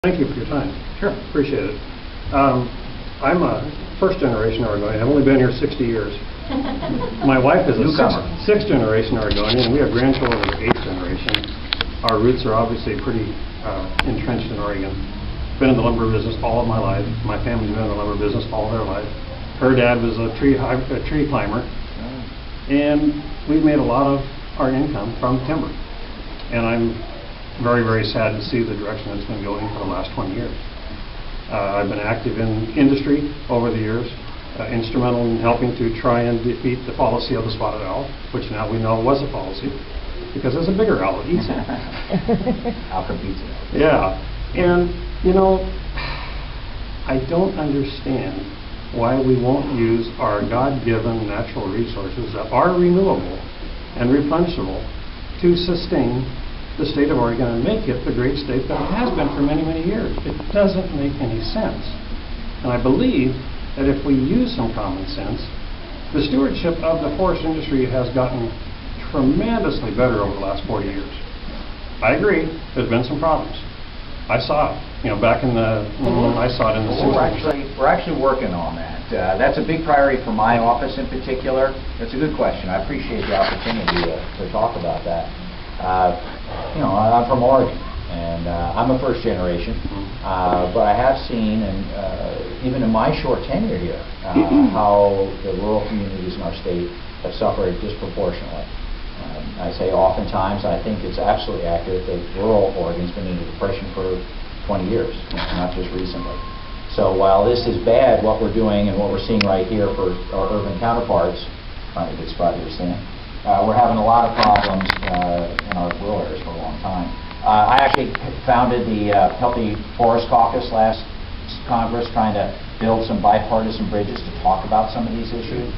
Thank you for your time. Sure. Appreciate it. I'm a first-generation Oregonian. I've only been here 60 years. My wife is a sixth-generation Oregonian, and we have grandchildren of eighth generation. Our roots are obviously pretty entrenched in Oregon. Been in the lumber business all of my life. My family's been in the lumber business all their life. Her dad was a tree climber, and we've made a lot of our income from timber. And I'm very, very sad to see the direction it's been going for the last 20 years. I've been active in industry over the years, instrumental in helping to try and defeat the policy of the spotted owl, which now we know was a policy, because there's a bigger owl that eats it. Owl competes it. Yeah, and you know, I don't understand why we won't use our God-given natural resources that are renewable and replenishable to sustain the state of Oregon and make it the great state that it has been for many, many years. It doesn't make any sense. And I believe that if we use some common sense, the stewardship of the forest industry has gotten tremendously better over the last 40 years. I agree, there's been some problems. I saw it, back in the, I saw it in the 60s. We're actually working on that. That's a big priority for my office in particular. That's a good question. I appreciate the opportunity to talk about that. I'm from Oregon, and I'm a first generation, but I have seen, and even in my short tenure here, how the rural communities in our state have suffered disproportionately. I say oftentimes, I think it's absolutely accurate that rural Oregon's been in a depression for 20 years, not just recently. So while this is bad, what we're doing and what we're seeing right here for our urban counterparts, find a good spot here, Stan. We're having a lot of problems in our rural areas for a long time. I actually founded the Healthy Forest Caucus last Congress, trying to build some bipartisan bridges to talk about some of these issues.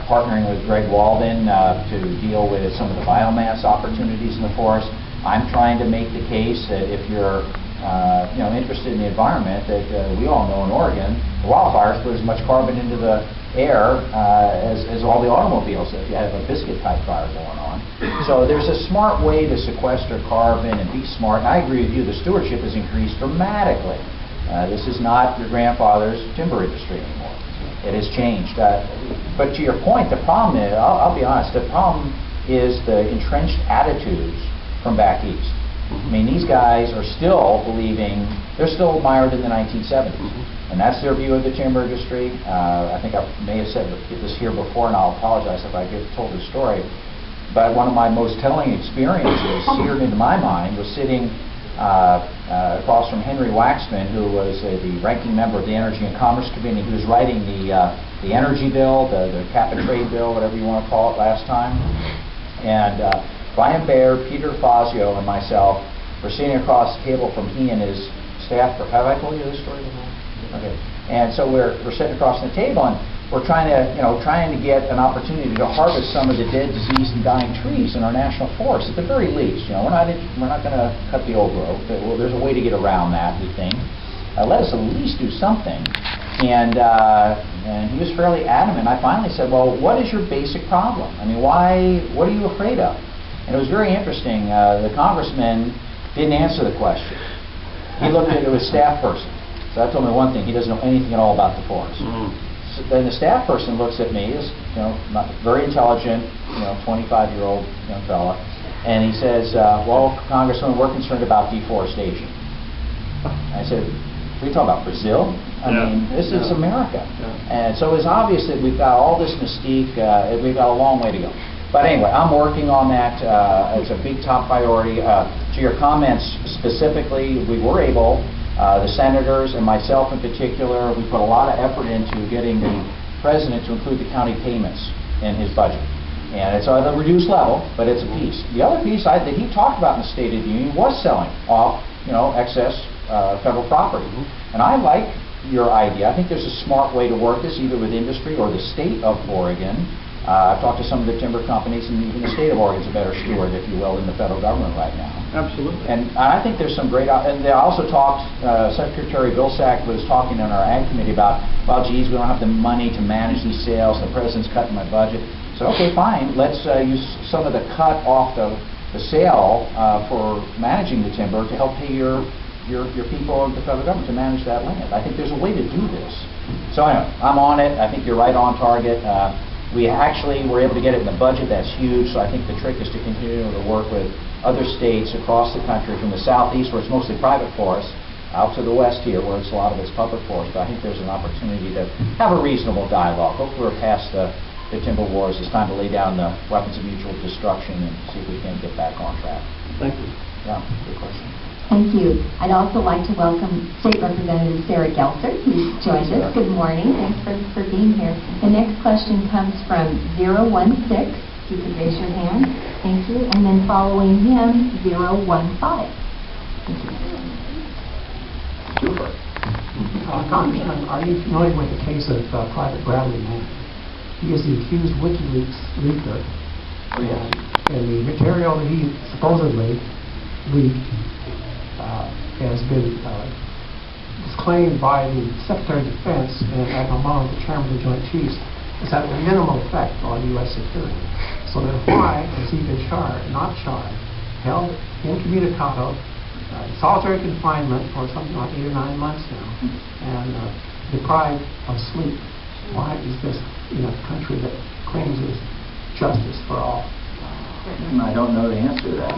Partnering with Greg Walden to deal with some of the biomass opportunities in the forest. I'm trying to make the case that if you're interested in the environment, that we all know in Oregon, the wildfires put as much carbon into the air as all the automobiles if you have a biscuit type fire going on. So there's a smart way to sequester carbon and be smart. And I agree with you, the stewardship has increased dramatically. This is not your grandfather's timber industry anymore. It has changed. But to your point, the problem is, I'll be honest, the problem is the entrenched attitudes from back east. I mean, these guys are still believing, they're still mired in the 1970s. And that's their view of the timber industry. I think I may have said this here before, and I'll apologize if I told this story. But one of my most telling experiences, seared into my mind, was sitting across from Henry Waxman, who was the ranking member of the Energy and Commerce Committee. He was writing the energy bill, the cap and trade bill, whatever you want to call it, last time. And Brian Baird, Peter Fazio, and myself were sitting across the table from he and his staff. Have I told you this story before? Okay. And so we're sitting across the table, and we're trying to get an opportunity to harvest some of the dead, diseased, and dying trees in our national forest. At the very least, we're not going to cut the old growth. There's a way to get around that, we think. Let us at least do something. And he was fairly adamant. I finally said, well, what is your basic problem? I mean, what are you afraid of? And it was very interesting. The congressman didn't answer the question. He looked at it with a staff person. So that told me one thing: he doesn't know anything at all about the forest. So then the staff person looks at me, as not very intelligent, 25-year-old young fella, and he says, "Well, Congressman, we're concerned about deforestation." I said, "What are you talking about, Brazil? I mean, this is America." And so it's obvious that we've got all this mystique. We've got a long way to go. But anyway, I'm working on that as a big top priority. To your comments specifically, we were able. The senators and myself in particular, we put a lot of effort into getting the president to include the county payments in his budget. And it's at a reduced level, but it's a piece. The other piece that he talked about in the State of the Union was selling off, excess federal property. And I like your idea. I think there's a smart way to work this, either with industry or the state of Oregon. I've talked to some of the timber companies, and even the state of Oregon's a better steward, if you will, in the federal government right now. Absolutely. And I think there's some great, and they also talked, Secretary Vilsack was talking in our Ag Committee about, well, geez, we don't have the money to manage these sales, the president's cutting my budget. So, okay, fine, let's use some of the cut off the sale for managing the timber to help pay your your people of the federal government to manage that land. I think there's a way to do this. So anyway, I'm on it. I think you're right on target. We actually were able to get it in the budget. That's huge. So I think the trick is to continue to work with other states across the country, from the southeast, where it's mostly private forests, out to the west here, where it's a lot of it's public forest. But I think there's an opportunity to have a reasonable dialogue. Hopefully we're past the timber wars. It's time to lay down the weapons of mutual destruction and see if we can get back on track. Thank you. Yeah, good question. Thank you. I'd also like to welcome State Representative Sarah Gelser, who's joined us. Good morning. Thanks for being here. The next question comes from 016. If you could raise your hand. Thank you. And then following him, 015. Thank you. Super. Congressman, are you familiar with the case of Private Bradley Mann? He is the accused WikiLeaks leaker. Oh, yes. And the material that he supposedly leaked has been disclaimed by the Secretary of Defense and Admiral Mullen, the Chairman of the Joint Chiefs, has had a minimal effect on U.S. security. So then why has he been not charged, held incommunicado, solitary confinement for something like 8 or 9 months now, and deprived of sleep? Why is this in a country that claims it's justice for all? I don't know the answer to that.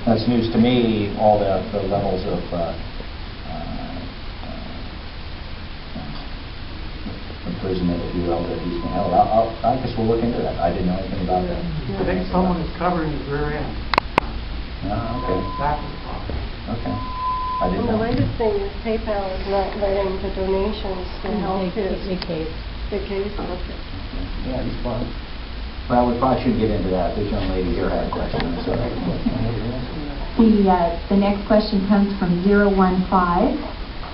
That's news to me, all the levels of imprisonment, if you will, that he's been held. I guess we'll look into that. I didn't know anything about that. I think someone is covering his rear end. Okay. That was the problem. Okay. I didn't Well, the know. latest thing is PayPal is not letting the donations to help his case. Okay. Yeah, he's fine. Well, we probably shouldn't get into that. This young lady here had a question. So. The next question comes from 015,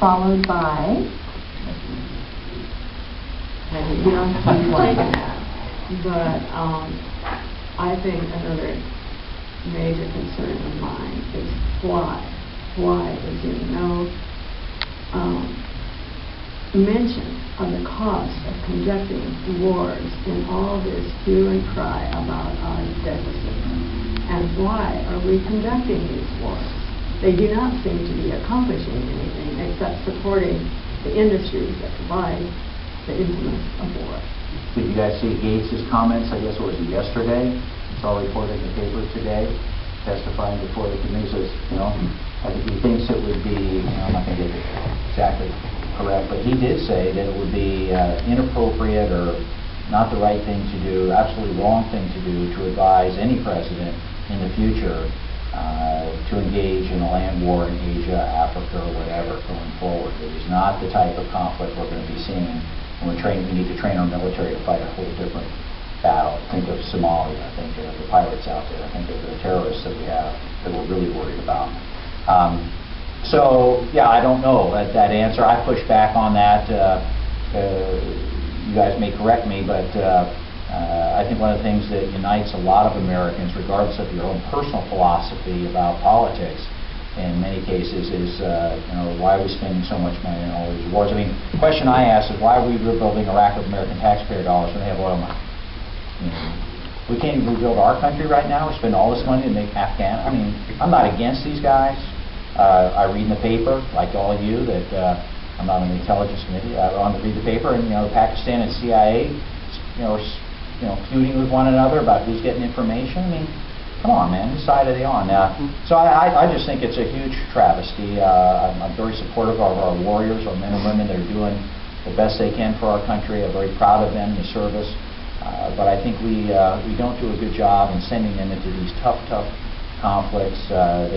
followed by... You don't keep like that. But I think another major concern of mine is why. Why is there no mention of the cost of conducting wars in all this hue and cry about our deficits? And why are we conducting these wars? They do not seem to be accomplishing anything except supporting the industries that provide the implements of war. Did you guys see Gates' comments? I guess it was yesterday. It's all reported in the paper today, testifying before the committee. Says, I think he thinks it would be, I'm not going to get it exactly correct, but he did say that it would be inappropriate or not the right thing to do, absolutely wrong thing to do, to advise any president in the future to engage in a land war in Asia, Africa, or whatever going forward. It is not the type of conflict we're going to be seeing when we need to train our military to fight a whole different battle. Think of Somalia, think of the pirates out there, think of the terrorists that we have that we're really worried about. So, yeah, I don't know that answer. I push back on that. You guys may correct me, but I think one of the things that unites a lot of Americans, regardless of your own personal philosophy about politics, in many cases is, why are we spending so much money on all these wars? I mean, the question I ask is, why are we rebuilding Iraq with American taxpayer dollars when they have oil money? We can't even rebuild our country right now. We spend all this money to make Afghan. I mean, I'm not against these guys. I read in the paper, like all of you, that I'm not on the intelligence committee. I read the paper, and Pakistan and CIA, feuding with one another about who's getting information. I mean, come on, man, whose side are they on? So I just think it's a huge travesty. I'm very supportive of our warriors, our men and women that are doing the best they can for our country. I'm very proud of them, the service. But I think we don't do a good job in sending them into these tough conflicts that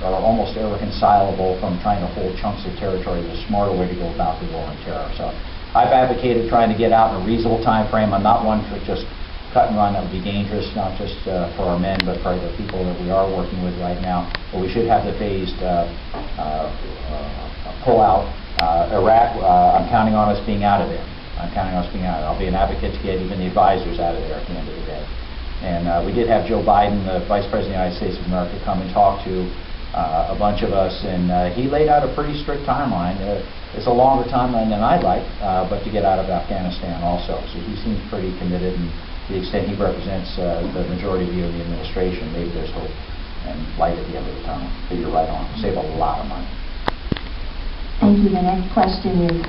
are almost irreconcilable from trying to hold chunks of territory. There's a smarter way to go about the war on terror. So I've advocated trying to get out in a reasonable time frame. I'm not one for just cut and run. That would be dangerous, not just for our men, but for the people that we are working with right now. But we should have the phased pull out. Iraq, I'm counting on us being out of there. I'm counting on us being out. I'll be an advocate to get even the advisors out of there at the end of the day. And we did have Joe Biden, the Vice President of the United States of America, come and talk to a bunch of us, and he laid out a pretty strict timeline. It's a longer timeline than I'd like, but to get out of Afghanistan also. So he seems pretty committed, and to the extent he represents the majority view of the administration, maybe there's hope. and light at the end of the tunnel. But you're right on, save a lot of money. Thank you. The next question is,